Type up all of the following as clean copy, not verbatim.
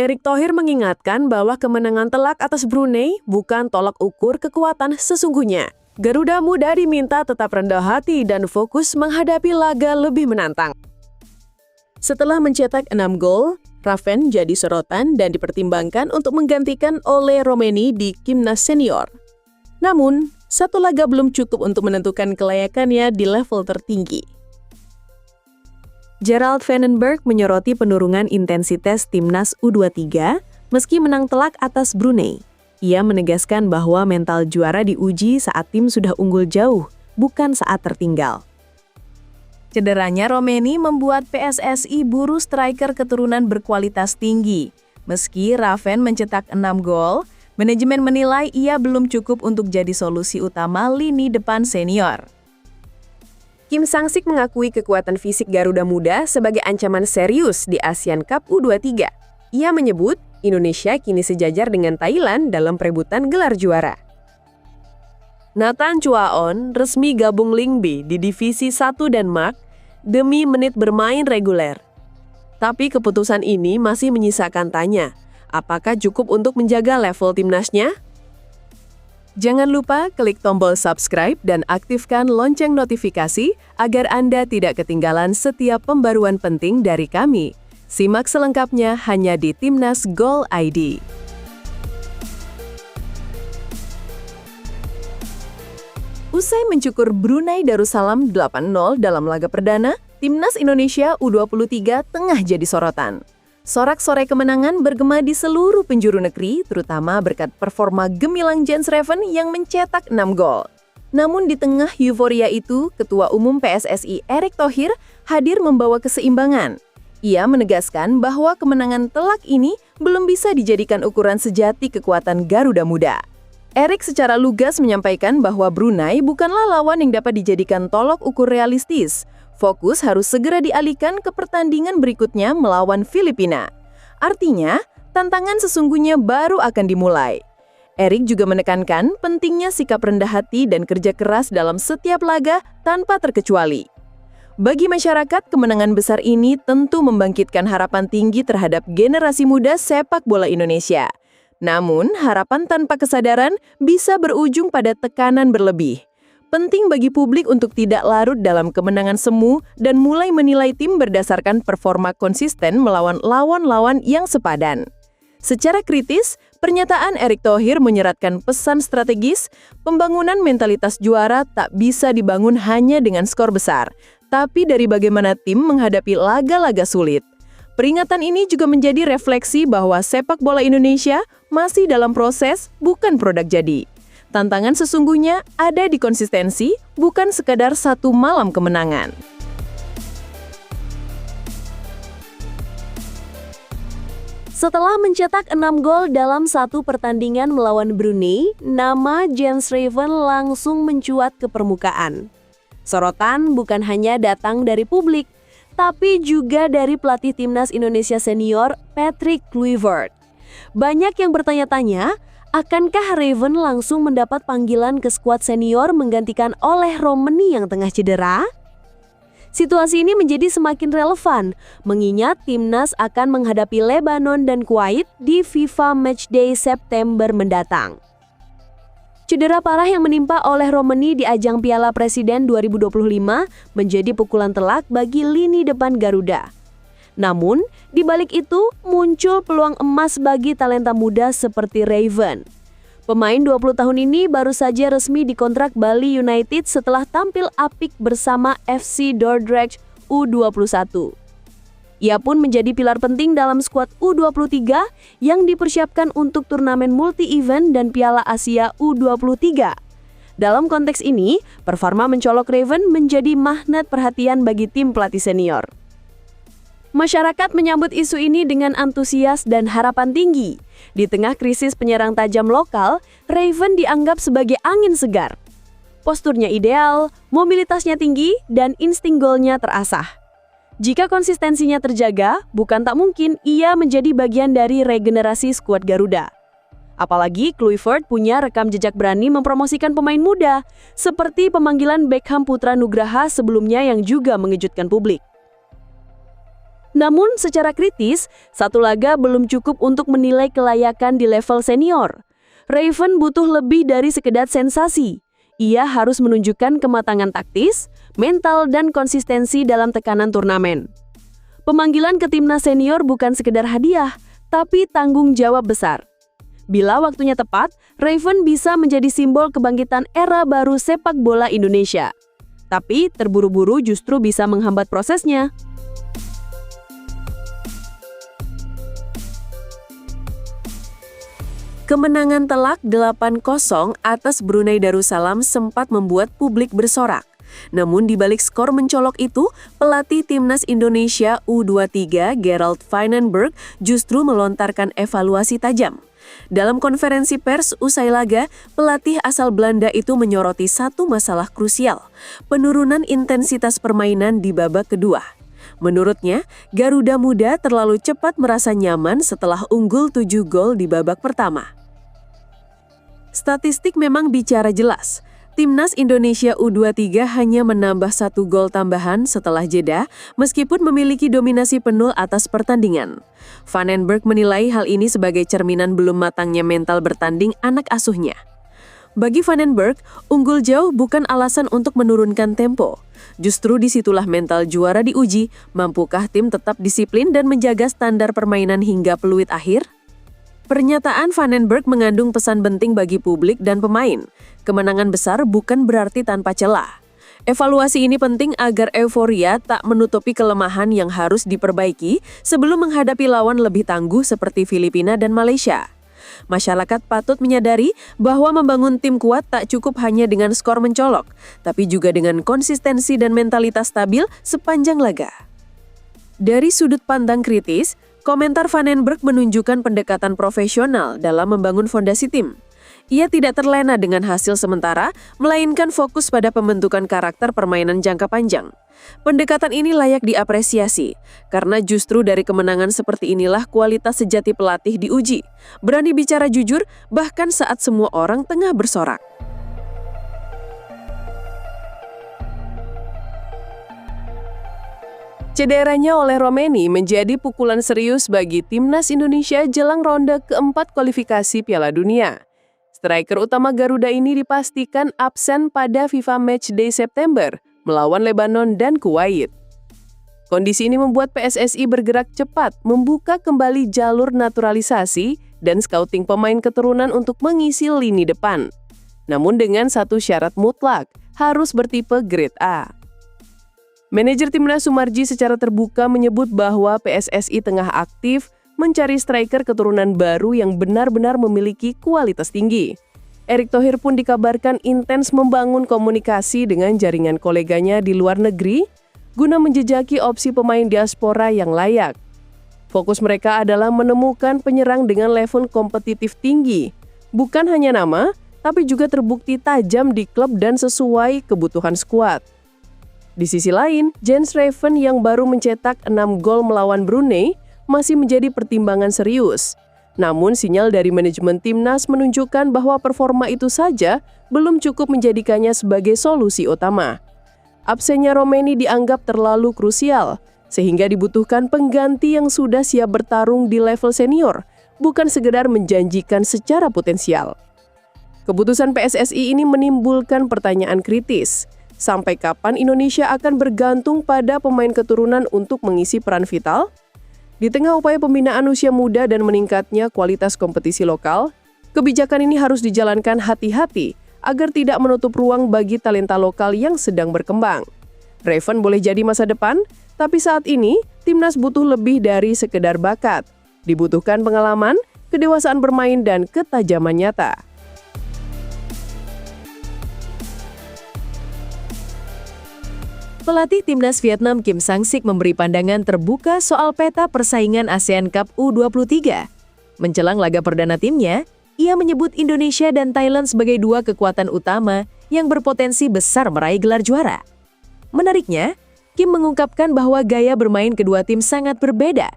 Erick Thohir mengingatkan bahwa kemenangan telak atas Brunei bukan tolak ukur kekuatan sesungguhnya. Garuda Muda diminta tetap rendah hati dan fokus menghadapi laga lebih menantang. Setelah mencetak 6 gol, Raven jadi sorotan dan dipertimbangkan untuk menggantikan oleh Romeni di Timnas Senior. Namun, satu laga belum cukup untuk menentukan kelayakannya di level tertinggi. Gerald Vandenberg menyoroti penurunan intensitas Timnas U23 meski menang telak atas Brunei. Ia menegaskan bahwa mental juara diuji saat tim sudah unggul jauh, bukan saat tertinggal. Cederanya Romeni membuat PSSI buru striker keturunan berkualitas tinggi. Meski Raven mencetak 6 gol, manajemen menilai ia belum cukup untuk jadi solusi utama lini depan senior. Kim Sang-sik mengakui kekuatan fisik Garuda Muda sebagai ancaman serius di Asian Cup U23. Ia menyebut Indonesia kini sejajar dengan Thailand dalam perebutan gelar juara. Nathan Chuaon resmi gabung Lyngby di Divisi 1 Denmark demi menit bermain reguler. Tapi keputusan ini masih menyisakan tanya, apakah cukup untuk menjaga level timnasnya? Jangan lupa klik tombol subscribe dan aktifkan lonceng notifikasi agar Anda tidak ketinggalan setiap pembaruan penting dari kami. Simak selengkapnya hanya di Timnas Gol ID. Usai mencukur Brunei Darussalam 8-0 dalam laga perdana, Timnas Indonesia U23 tengah jadi sorotan. Sorak-sorai kemenangan bergema di seluruh penjuru negeri, terutama berkat performa gemilang Jens Raven yang mencetak 6 gol. Namun di tengah euforia itu, Ketua Umum PSSI Erick Thohir hadir membawa keseimbangan. Ia menegaskan bahwa kemenangan telak ini belum bisa dijadikan ukuran sejati kekuatan Garuda Muda. Erick secara lugas menyampaikan bahwa Brunei bukanlah lawan yang dapat dijadikan tolok ukur realistis. Fokus harus segera dialihkan ke pertandingan berikutnya melawan Filipina. Artinya, tantangan sesungguhnya baru akan dimulai. Erick juga menekankan pentingnya sikap rendah hati dan kerja keras dalam setiap laga tanpa terkecuali. Bagi masyarakat, kemenangan besar ini tentu membangkitkan harapan tinggi terhadap generasi muda sepak bola Indonesia. Namun, harapan tanpa kesadaran bisa berujung pada tekanan berlebih. Penting bagi publik untuk tidak larut dalam kemenangan semu dan mulai menilai tim berdasarkan performa konsisten melawan lawan-lawan yang sepadan. Secara kritis, pernyataan Erick Thohir menyeratkan pesan strategis, pembangunan mentalitas juara tak bisa dibangun hanya dengan skor besar, tapi dari bagaimana tim menghadapi laga-laga sulit. Peringatan ini juga menjadi refleksi bahwa sepak bola Indonesia masih dalam proses, bukan produk jadi. Tantangan sesungguhnya ada di konsistensi, bukan sekadar satu malam kemenangan. Setelah mencetak 6 gol dalam satu pertandingan melawan Brunei, nama Jens Raven langsung mencuat ke permukaan. Sorotan bukan hanya datang dari publik, tapi juga dari pelatih Timnas Indonesia Senior, Patrick Kluivert. Banyak yang bertanya-tanya, akankah Raven langsung mendapat panggilan ke skuad senior menggantikan oleh Romeni yang tengah cedera? Situasi ini menjadi semakin relevan, mengingat Timnas akan menghadapi Lebanon dan Kuwait di FIFA Matchday September mendatang. Cedera parah yang menimpa oleh Romeni di ajang Piala Presiden 2025 menjadi pukulan telak bagi lini depan Garuda. Namun, di balik itu muncul peluang emas bagi talenta muda seperti Raven. Pemain 20 tahun ini baru saja resmi dikontrak Bali United setelah tampil apik bersama FC Dordrecht U21. Ia pun menjadi pilar penting dalam skuad U23 yang dipersiapkan untuk turnamen multi-event dan Piala Asia U23. Dalam konteks ini, performa mencolok Raven menjadi magnet perhatian bagi tim pelatih senior. Masyarakat menyambut isu ini dengan antusias dan harapan tinggi. Di tengah krisis penyerang tajam lokal, Raven dianggap sebagai angin segar. Posturnya ideal, mobilitasnya tinggi, dan insting golnya terasah. Jika konsistensinya terjaga, bukan tak mungkin ia menjadi bagian dari regenerasi skuad Garuda. Apalagi Kluivert punya rekam jejak berani mempromosikan pemain muda, seperti pemanggilan Beckham Putra Nugraha sebelumnya yang juga mengejutkan publik. Namun secara kritis, satu laga belum cukup untuk menilai kelayakan di level senior. Raven butuh lebih dari sekedar sensasi. Ia harus menunjukkan kematangan taktis, mental, dan konsistensi dalam tekanan turnamen. Pemanggilan ke timnas senior bukan sekedar hadiah, tapi tanggung jawab besar. Bila waktunya tepat, Raven bisa menjadi simbol kebangkitan era baru sepak bola Indonesia. Tapi terburu-buru justru bisa menghambat prosesnya. Kemenangan telak 8-0 atas Brunei Darussalam sempat membuat publik bersorak. Namun di balik skor mencolok itu, pelatih timnas Indonesia U23 Gerald Vandenberg justru melontarkan evaluasi tajam. Dalam konferensi pers usai laga, pelatih asal Belanda itu menyoroti satu masalah krusial, penurunan intensitas permainan di babak kedua. Menurutnya, Garuda Muda terlalu cepat merasa nyaman setelah unggul 7 gol di babak pertama. Statistik memang bicara jelas. Timnas Indonesia U23 hanya menambah 1 gol tambahan setelah jeda, meskipun memiliki dominasi penuh atas pertandingan. Vandenberg menilai hal ini sebagai cerminan belum matangnya mental bertanding anak asuhnya. Bagi Vandenberg, unggul jauh bukan alasan untuk menurunkan tempo. Justru disitulah mental juara diuji, mampukah tim tetap disiplin dan menjaga standar permainan hingga peluit akhir? Pernyataan Vandenberg mengandung pesan penting bagi publik dan pemain. Kemenangan besar bukan berarti tanpa celah. Evaluasi ini penting agar euforia tak menutupi kelemahan yang harus diperbaiki sebelum menghadapi lawan lebih tangguh seperti Filipina dan Malaysia. Masyarakat patut menyadari bahwa membangun tim kuat tak cukup hanya dengan skor mencolok, tapi juga dengan konsistensi dan mentalitas stabil sepanjang laga. Dari sudut pandang kritis, komentar Vandenberg menunjukkan pendekatan profesional dalam membangun fondasi tim. Ia tidak terlena dengan hasil sementara, melainkan fokus pada pembentukan karakter permainan jangka panjang. Pendekatan ini layak diapresiasi, karena justru dari kemenangan seperti inilah kualitas sejati pelatih diuji. Berani bicara jujur, bahkan saat semua orang tengah bersorak. Cederanya oleh Romeni menjadi pukulan serius bagi timnas Indonesia jelang ronde keempat kualifikasi Piala Dunia. Striker utama Garuda ini dipastikan absen pada FIFA Matchday September melawan Lebanon dan Kuwait. Kondisi ini membuat PSSI bergerak cepat membuka kembali jalur naturalisasi dan scouting pemain keturunan untuk mengisi lini depan. Namun dengan satu syarat mutlak, harus bertipe grade A. Manajer timnas Sumarji secara terbuka menyebut bahwa PSSI tengah aktif mencari striker keturunan baru yang benar-benar memiliki kualitas tinggi. Erick Thohir pun dikabarkan intens membangun komunikasi dengan jaringan koleganya di luar negeri guna menjejaki opsi pemain diaspora yang layak. Fokus mereka adalah menemukan penyerang dengan level kompetitif tinggi, bukan hanya nama, tapi juga terbukti tajam di klub dan sesuai kebutuhan skuad. Di sisi lain, Jens Raven yang baru mencetak 6 gol melawan Brunei masih menjadi pertimbangan serius. Namun sinyal dari manajemen timnas menunjukkan bahwa performa itu saja belum cukup menjadikannya sebagai solusi utama. Absennya Romeni dianggap terlalu krusial, sehingga dibutuhkan pengganti yang sudah siap bertarung di level senior, bukan sekedar menjanjikan secara potensial. Keputusan PSSI ini menimbulkan pertanyaan kritis. Sampai kapan Indonesia akan bergantung pada pemain keturunan untuk mengisi peran vital? Di tengah upaya pembinaan usia muda dan meningkatnya kualitas kompetisi lokal, kebijakan ini harus dijalankan hati-hati agar tidak menutup ruang bagi talenta lokal yang sedang berkembang. Raven boleh jadi masa depan, tapi saat ini timnas butuh lebih dari sekedar bakat. Dibutuhkan pengalaman, kedewasaan bermain, dan ketajaman nyata. Pelatih timnas Vietnam Kim Sang-sik memberi pandangan terbuka soal peta persaingan ASEAN Cup U23. Menjelang laga perdana timnya, ia menyebut Indonesia dan Thailand sebagai dua kekuatan utama yang berpotensi besar meraih gelar juara. Menariknya, Kim mengungkapkan bahwa gaya bermain kedua tim sangat berbeda.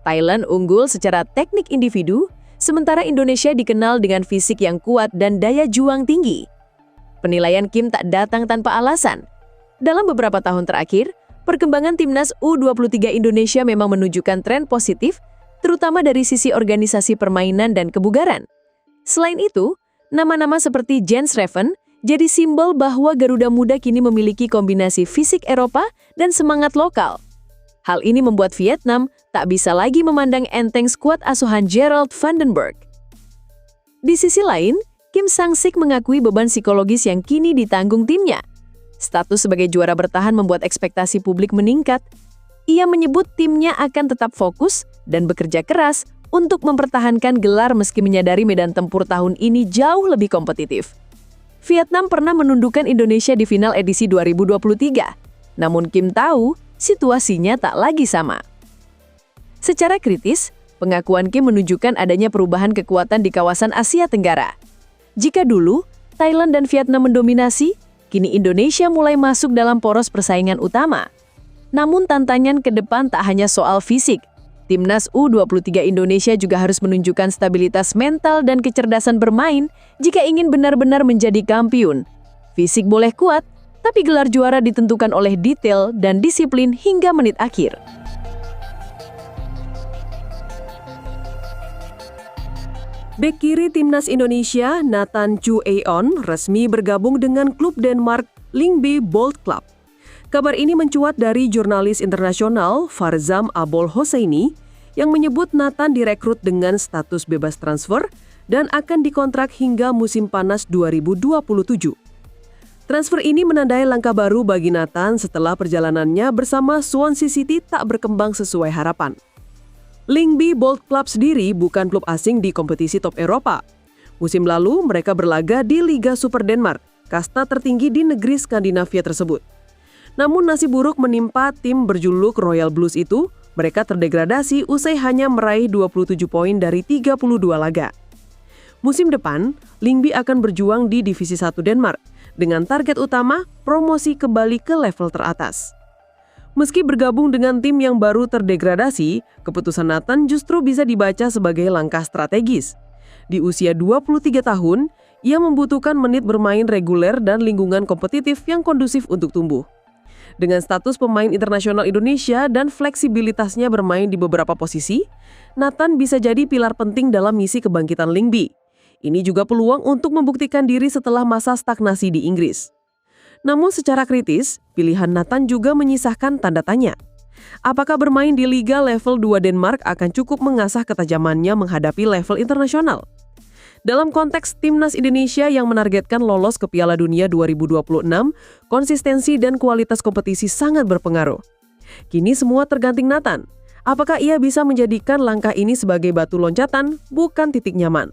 Thailand unggul secara teknik individu, sementara Indonesia dikenal dengan fisik yang kuat dan daya juang tinggi. Penilaian Kim tak datang tanpa alasan. Dalam beberapa tahun terakhir, Perkembangan timnas U23 Indonesia memang menunjukkan tren positif, terutama dari sisi organisasi permainan dan kebugaran. Selain itu, nama-nama seperti Jens Reven jadi simbol bahwa Garuda Muda kini memiliki kombinasi fisik Eropa dan semangat lokal. Hal ini membuat Vietnam tak bisa lagi memandang enteng skuad asuhan Gerald van den Berg. Di sisi lain, Kim Sang-sik mengakui beban psikologis yang kini ditanggung timnya. Status sebagai juara bertahan membuat ekspektasi publik meningkat. Ia menyebut timnya akan tetap fokus dan bekerja keras untuk mempertahankan gelar meski menyadari medan tempur tahun ini jauh lebih kompetitif. Vietnam pernah menundukkan Indonesia di final edisi 2023. Namun Kim tahu, situasinya tak lagi sama. Secara kritis, pengakuan Kim menunjukkan adanya perubahan kekuatan di kawasan Asia Tenggara. Jika dulu, Thailand dan Vietnam mendominasi, kini Indonesia mulai masuk dalam poros persaingan utama. Namun tantangan ke depan tak hanya soal fisik. Timnas U23 Indonesia juga harus menunjukkan stabilitas mental dan kecerdasan bermain jika ingin benar-benar menjadi kampiun. Fisik boleh kuat, tapi gelar juara ditentukan oleh detail dan disiplin hingga menit akhir. Bek kiri timnas Indonesia, Nathan Chu Aeon, resmi bergabung dengan klub Denmark Lyngby Bold Club. Kabar ini mencuat dari jurnalis internasional Farzam Abol Hosseini yang menyebut Nathan direkrut dengan status bebas transfer dan akan dikontrak hingga musim panas 2027. Transfer ini menandai langkah baru bagi Nathan setelah perjalanannya bersama Swansea City tak berkembang sesuai harapan. Lyngby Bold Club sendiri bukan klub asing di kompetisi top Eropa. Musim lalu mereka berlaga di Liga Super Denmark, kasta tertinggi di negeri Skandinavia tersebut. Namun nasib buruk menimpa tim berjuluk Royal Blues itu, mereka terdegradasi usai hanya meraih 27 poin dari 32 laga. Musim depan, Lyngby akan berjuang di Divisi 1 Denmark, dengan target utama promosi kembali ke level teratas. Meski bergabung dengan tim yang baru terdegradasi, keputusan Nathan justru bisa dibaca sebagai langkah strategis. Di usia 23 tahun, ia membutuhkan menit bermain reguler dan lingkungan kompetitif yang kondusif untuk tumbuh. Dengan status pemain internasional Indonesia dan fleksibilitasnya bermain di beberapa posisi, Nathan bisa jadi pilar penting dalam misi kebangkitan Lyngby. Ini juga peluang untuk membuktikan diri setelah masa stagnasi di Inggris. Namun secara kritis, pilihan Nathan juga menyisahkan tanda tanya. Apakah bermain di Liga level 2 Denmark akan cukup mengasah ketajamannya menghadapi level internasional? Dalam konteks timnas Indonesia yang menargetkan lolos ke Piala Dunia 2026, konsistensi dan kualitas kompetisi sangat berpengaruh. Kini semua tergantung Nathan. Apakah ia bisa menjadikan langkah ini sebagai batu loncatan, bukan titik nyaman?